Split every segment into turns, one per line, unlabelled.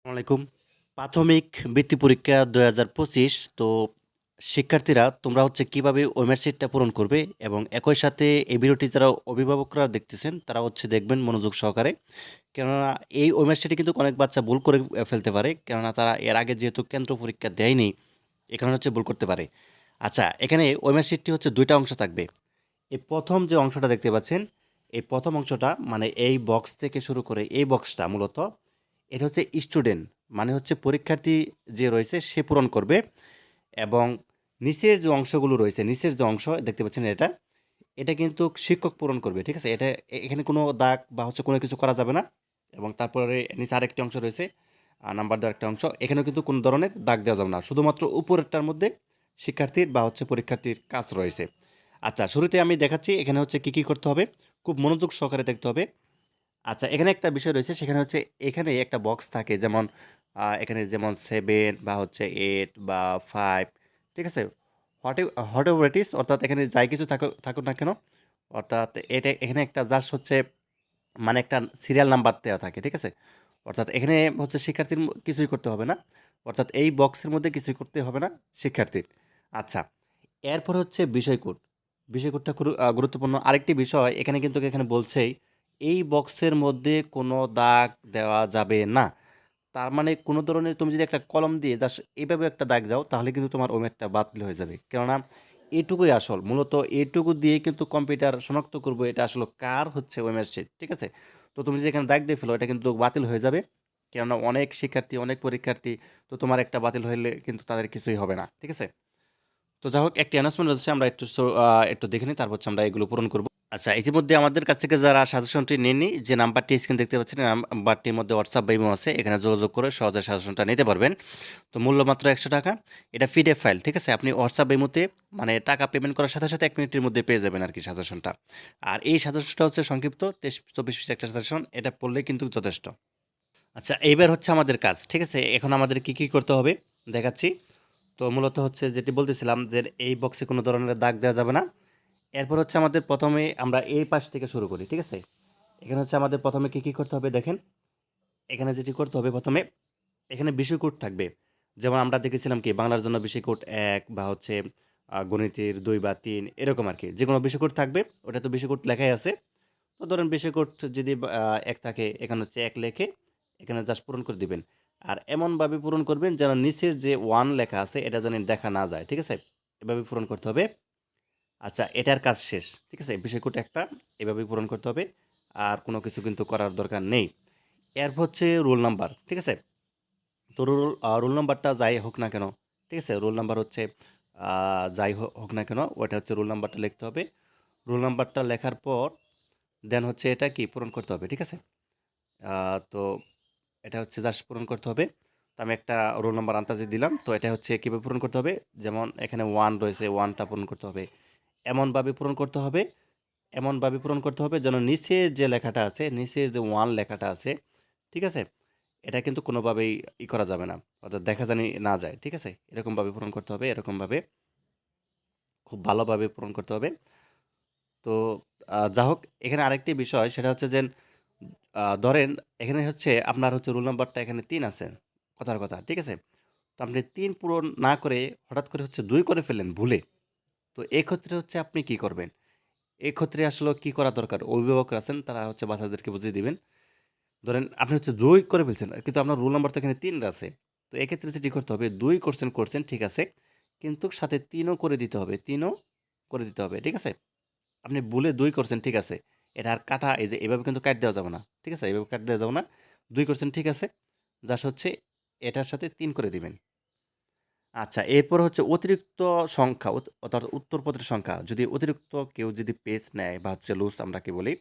আসসালামাইকুম। প্রাথমিক বৃত্তি পরীক্ষা ২০২৫। তো শিক্ষার্থীরা তোমরা হচ্ছে কিভাবে ওয়েমার শিটটা পূরণ করবে এবং একই সাথে এই ভিডিওটি যারা অভিভাবকরা দেখতেছেন তারা হচ্ছে দেখবেন মনোযোগ সহকারে। কেননা এই ওয়েমার শিটে কিন্তু অনেক বাচ্চা ভুল করে ফেলতে পারে, কেননা তারা এর আগে যেহেতু কেন্দ্র পরীক্ষা দেয়নি, এখানে হচ্ছে ভুল করতে পারে। আচ্ছা, এখানে ওয়েমার শিটটি হচ্ছে ২টা অংশ থাকবে। এই প্রথম যে অংশটা দেখতে পাচ্ছেন, এই প্রথম অংশটা মানে এই বক্স থেকে শুরু করে এই বক্সটা মূলত এটা হচ্ছে স্টুডেন্ট, মানে হচ্ছে পরীক্ষার্থী যে রয়েছে সে পূরণ করবে। এবং নিচের যে অংশগুলো রয়েছে, নিচের যে অংশ দেখতে পাচ্ছেন এটা, এটা কিন্তু শিক্ষক পূরণ করবে। ঠিক আছে, এটা এখানে কোনো দাগ বা হচ্ছে কোনো কিছু করা যাবে না। এবং তারপরে নিচে আরেকটি অংশ রয়েছে, নাম্বার দেওয়ার একটা অংশ, এখানেও কিন্তু কোনো ধরনের দাগ দেওয়া যাবে না, শুধুমাত্র উপরেরটার মধ্যে শিক্ষার্থীর বা হচ্ছে পরীক্ষার্থীর কাজ রয়েছে। আচ্ছা, শুরুতে আমি দেখাচ্ছি এখানে হচ্ছে কী কী করতে হবে, খুব মনোযোগ সহকারে দেখতে হবে। আচ্ছা, এখানে একটা বিষয় রয়েছে, সেখানে হচ্ছে এখানে একটা বক্স থাকে, যেমন এখানে যেমন 7 বা হচ্ছে 8 বা 5। ঠিক আছে, হোয়াট হোয়াট এভার ইট ইস, অর্থাৎ এখানে যাই কিছু থাকুক থাকুক না কেন, অর্থাৎ এটা এখানে একটা জাস্ট হচ্ছে মানে একটা সিরিয়াল নাম্বার দেওয়া থাকে। ঠিক আছে, অর্থাৎ এখানে হচ্ছে শিক্ষার্থীর কিছুই করতে হবে না, অর্থাৎ এই বক্সের মধ্যে কিছুই করতে হবে না শিক্ষার্থীর। আচ্ছা, এরপর হচ্ছে বিষয় কোড। বিষয় কোডটা খুব গুরুত্বপূর্ণ আরেকটি বিষয়, এখানে কিন্তু এখানে বলছেই এই বক্সের মধ্যে কোনো দাগ দেওয়া যাবে না। তার মানে কোনো ধরনের তুমি যদি একটা কলম দিয়ে জাস্ট এভাবে একটা দাগ দাও, তাহলে কিন্তু তোমার ওই ম্যাথটা বাতিল হয়ে যাবে। কেননা এটুকুই আসল, মূলত এটুকু দিয়ে কিন্তু কম্পিউটার শনাক্ত করবো এটা আসলে কার হচ্ছে ওই ম্যাথশিট। ঠিক আছে, তো তুমি যদি এখানে দাগ দিয়ে ফেলো, এটা কিন্তু বাতিল হয়ে যাবে। কেননা অনেক শিক্ষার্থী, অনেক পরীক্ষার্থী, তো তোমার একটা বাতিল হলে কিন্তু তাদের কিছুই হবে না। ঠিক আছে, তো যাই হোক, একটি অ্যানাউন্সমেন্ট হচ্ছে, আমরা একটু দেখে নিই, তারপর হচ্ছে আমরা এগুলো পূরণ করব। আচ্ছা, ইতিমধ্যে আমাদের কাছ থেকে যারা সাজেশনটি নেননি, যে নাম্বারটি স্ক্রিন দেখতে পাচ্ছেন, এই নাম্বারটির মধ্যে হোয়াটসঅ্যাপ বা ইমো আছে, এখানে যোগাযোগ করে সহজে সাজেশনটা নিতে পারবেন। তো মূল্য মাত্র ১০০ টাকা। এটা পিডিএফ ফাইল। ঠিক আছে, আপনি হোয়াটসঅ্যাপ বা ইমোতে মানে টাকা পেমেন্ট করার সাথে সাথে ১ মিনিটের মধ্যে পেয়ে যাবেন আর কি সাজেশনটা। আর এই সাজেশনটা হচ্ছে সংক্ষিপ্ত ২৩-২৪ পৃষ্ঠার একটা সাজেশন, এটা পড়লেই কিন্তু যথেষ্ট। আচ্ছা, এইবার হচ্ছে আমাদের কাজ। ঠিক আছে, এখন আমাদের কি কি করতে হবে দেখাচ্ছি। তো মূলত হচ্ছে যেটি বলতেছিলাম, যে এই বক্সে কোনো ধরনের দাগ দেওয়া যাবে না। এরপর হচ্ছে আমাদের প্রথমে আমরা এই পাশ থেকে শুরু করি। ঠিক আছে, এখানে হচ্ছে আমাদের প্রথমে কী কী করতে হবে দেখেন। এখানে যেটি করতে হবে প্রথমে, এখানে বিষয়কোড থাকবে। যেমন আমরা দেখেছিলাম কি, বাংলার জন্য বিষয়কোড ১ বা হচ্ছে গণিতের ২ বা ৩, এরকম আর কি। যে কোনো বিষয়কোড থাকবে, ওটা তো বিষয়কোড লেখাই আছে। তো ধরেন বিষয়কোড যদি ১ থাকে, এখানে হচ্ছে ১ লেখে এখানে জাস্ট পূরণ করে দিবেন। আর এমনভাবে পূরণ করবেন যেন নিচের যে 1 লেখা আছে এটা যেন দেখা না যায়। ঠিক আছে, এভাবে পূরণ করতে হবে। আচ্ছা, এটার কাজ শেষ। ঠিক আছে, বিষয় কোড একটা এভাবেই পূরণ করতে হবে। আর কোনো কিছু কিন্তু করার দরকার নেই। এরপর হচ্ছে রোল নাম্বার। ঠিক আছে, তো রোল নাম্বারটা যাই হোক না কেন, ঠিক আছে, রোল নাম্বার হচ্ছে যাই হোক না কেন, ওটা হচ্ছে রোল নাম্বারটা লিখতে হবে। রোল নাম্বারটা লেখার পর দেন হচ্ছে এটা কি পূরণ করতে হবে। ঠিক আছে, তো এটা হচ্ছে জাস্ট পূরণ করতে হবে। তো আমি একটা রোল নাম্বার আন্দাজে দিলাম, তো এটা হচ্ছে কীভাবে পূরণ করতে হবে, যেমন এখানে 1 রয়েছে, 1টা পূরণ করতে হবে। এমনভাবে পূরণ করতে হবে, এমনভাবে পূরণ করতে হবে যেন নিচের যে লেখাটা আছে, নিচের যে 1 লেখাটা আছে, ঠিক আছে, এটা কিন্তু কোনোভাবেই করা যাবে না, অর্থাৎ দেখা জানি না যায়। ঠিক আছে, এরকমভাবে পূরণ করতে হবে, এরকমভাবে খুব ভালোভাবে পূরণ করতে হবে। তো যা হোক, এখানে আরেকটি বিষয় সেটা হচ্ছে যে ধরেন এখানে হচ্ছে আপনার হচ্ছে রোল নাম্বারটা এখানে ৩ আছে, কথার কথা। ঠিক আছে, তো আপনি ৩ পূরণ না করে হঠাৎ করে হচ্ছে ২ করে ফেললেন ভুলে। তো এক্ষেত্রে হচ্ছে আপনি কি করবেন? এক্ষেত্রে আসলে কি করা দরকার? অভিভাবকরা আছেন, তারা হচ্ছে বাচ্চাদেরকে বুঝিয়ে দিবেন। ধরেন আপনি হচ্ছে ২ করে ফেলছেন, কিন্তু আপনার রোল নাম্বার তো এখানে ৩ আছে। তো এক্ষেত্রে যেটি করতে হবে, ২ করছেন ঠিক আছে। কিন্তু সাথে ৩ ও করে দিতে হবে, ৩ ও করে দিতে হবে। ঠিক আছে? আপনি ভুলে ২ করছেন ঠিক আছে। এটা আর কাটা এই যে এভাবে কিন্তু কাট দেওয়া যাবে না। ঠিক আছে? এভাবে কাট দেওয়া যাবে না। ২ করছেন ঠিক আছে। জাস্ট হচ্ছে এটার সাথে ৩ করে দিবেন। আচ্ছা, এরপর হচ্ছে অতিরিক্ত সংখ্যা অর্থাৎ উত্তরপত্রের সংখ্যা। যদি অতিরিক্ত কেউ যদি পেজ নেয় বা হচ্ছে লুজ আমরা কি বলি,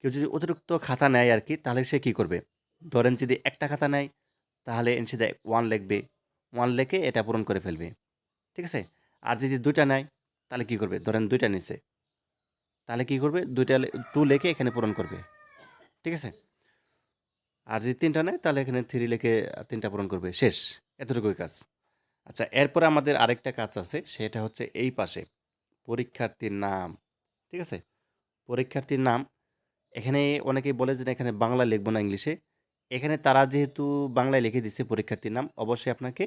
কেউ যদি অতিরিক্ত খাতা নেয় আরকি, তাহলে সে কি করবে? ধরেন যদি একটা খাতা নেয়, তাহলে এর 1 লিখবে। 1 লিখে এটা পূরণ করে ফেলবে। ঠিক আছে? আর যদি ২ টা নেয়, তাহলে কি করবে? ধরেন ২ টা নিছে। তাহলে কি করবে? ২ টা 2 লিখে এখানে পূরণ করবে। ঠিক আছে? আর যদি ৩ টা নেয়, তাহলে এখানে 3 লিখে ৩ টা পূরণ করবে। শেষ। এতটুকুই কাজ। আচ্ছা, এরপরে আমাদের আরেকটা কাজ আছে। সেটা হচ্ছে এই পাশে পরীক্ষার্থীর নাম। ঠিক আছে? পরীক্ষার্থীর নাম, এখানে অনেকেই বলে যে, "না, এখানে বাংলা লিখব না ইংলিশে।" এখানে তারা যেহেতু বাংলায় লিখে দিচ্ছে পরীক্ষার্থীর নাম, অবশ্যই আপনাকে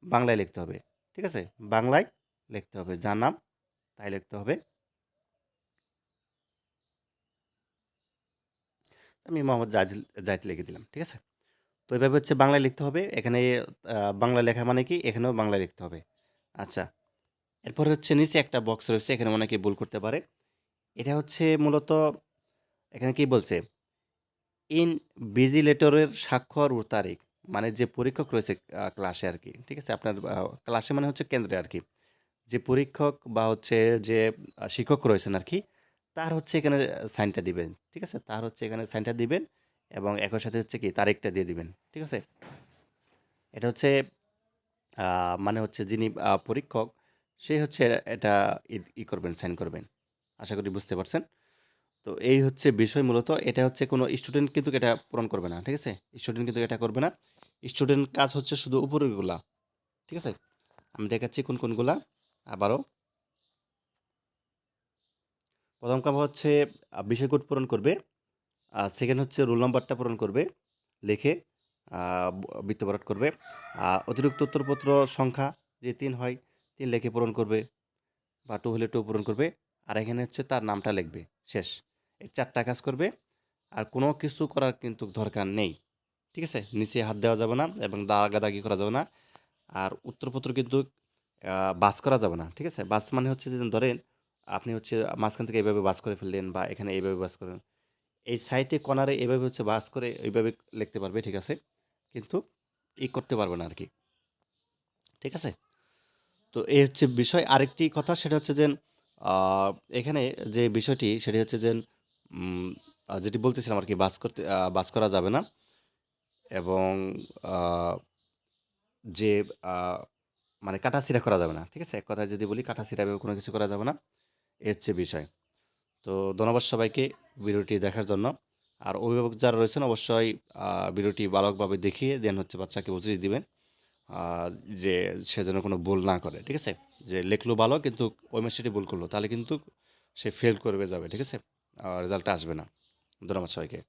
বাংলায় লিখতে হবে। ঠিক আছে? বাংলায় লিখতে হবে। যার নাম তাই লিখতে হবে। আমি মোহাম্মদ জাহিদ লিখে দিলাম। ঠিক আছে? তো এভাবে হচ্ছে বাংলায় লিখতে হবে। এখানে বাংলা লেখা মানে কি? এখানেও বাংলায় লিখতে হবে। আচ্ছা। এরপরে হচ্ছে নিচে একটা বক্স রয়েছে। এখানে অনেকে ভুল করতে পারে। এটা হচ্ছে মূলত এখানে কি বলছে? ইনভিজিলেটরের স্বাক্ষর ও তারিখ। মানে যে পরীক্ষক রয়েছে ক্লাসে আরকি। ঠিক আছে? আপনার ক্লাসে মানে হচ্ছে কেন্দ্রে আরকি। যে পরীক্ষক বা হচ্ছে যে শিক্ষক রয়েছেন আরকি, তার হচ্ছে এখানে সাইনটা দিবেন। ঠিক আছে? তার হচ্ছে এখানে সাইনটা দিবেন এবং একই সাথে হচ্ছে কি তারিখটা দিয়ে দিবেন। ঠিক আছে? এটা হচ্ছে মানে হচ্ছে যিনি পরীক্ষক সে হচ্ছে এটা করবেন, সাইন করবেন। আশা করি বুঝতে পারছেন। তো এই হচ্ছে বিষয় মূলত। এটা হচ্ছে কোনো স্টুডেন্ট কিন্তু এটা পূরণ করবে না। ঠিক আছে? স্টুডেন্ট কিন্তু এটা করবে না। স্টুডেন্ট কাজ হচ্ছে শুধু উপরেরগুলা। ঠিক আছে? আমি দেখাচ্ছি কোনগুলা। আবারও ১ম কাম হচ্ছে বিষয় কোড পূরণ করবে। সেকেন্ড হচ্ছে রোল নাম্বারটা পূরণ করবে লিখে আ বৃত্ত ভরাট করবে। অতিরিক্ত উত্তরপত্র সংখ্যা যে ৩ হয় ৩ লিখে পূরণ করবে বা 2 হলে 2 পূরণ করবে। আর এখানে হচ্ছে তার নামটা লিখবে। শেষ। এই ৪ টা কাজ করবে। আর কোনো কিছু করার কিন্তু দরকার নেই। ঠিক আছে? নিচে হাত দেওয়া যাবে না এবং দাগাদাগি করা যাবে না। আর উত্তরপত্র কিন্তু বাছ করা যাবে না। ঠিক আছে? বাছ মানে হচ্ছে যে ধরেন আপনি হচ্ছে মাঝখান থেকে এভাবে বাছ করে ফেললেন বা এখানে এভাবে বাছ করেন। এই সাইডে কর্নারে এভাবে হচ্ছে বাছ করে এইভাবে লিখতে পারবে। ঠিক আছে? কিন্তু করতে পারবে না আরকি। ঠিক আছে? তো এই হচ্ছে বিষয়। আরেকটি কথা সেটা হচ্ছে যে আ এখানে যে বিষয়টি সেটি হচ্ছে যে উম যেটি বলতেছিলাম আরকি বাছ করা যাবে না এবং আ যে আ মানে কাটাছিঁড়া করা যাবে না। ঠিক আছে? এক কথায় যদি বলি কাটাছিঁড়া এভাবে কোনো কিছু করা যাবে না। এই হচ্ছে বিষয়। তো ধন্যবাদ সবাইকে ভিডিওটি দেখার জন্য। আর অভিভাবক যারা রয়েছেন অবশ্যই আ ভিডিওটি ভালোভাবে দেখিয়ে দেন হচ্ছে বাচ্চাকে বুঝিয়ে দিবেন। আ যে সে যেন কোনো ভুল না করে। ঠিক আছে? যে লেখলো ভালো কিন্তু ওই মাসিটি ভুল করলো। তাহলে কিন্তু সে ফেল করবে যাবে। ঠিক আছে? রেজাল্টটা আসবে না। ধন্যবাদ সবাইকে।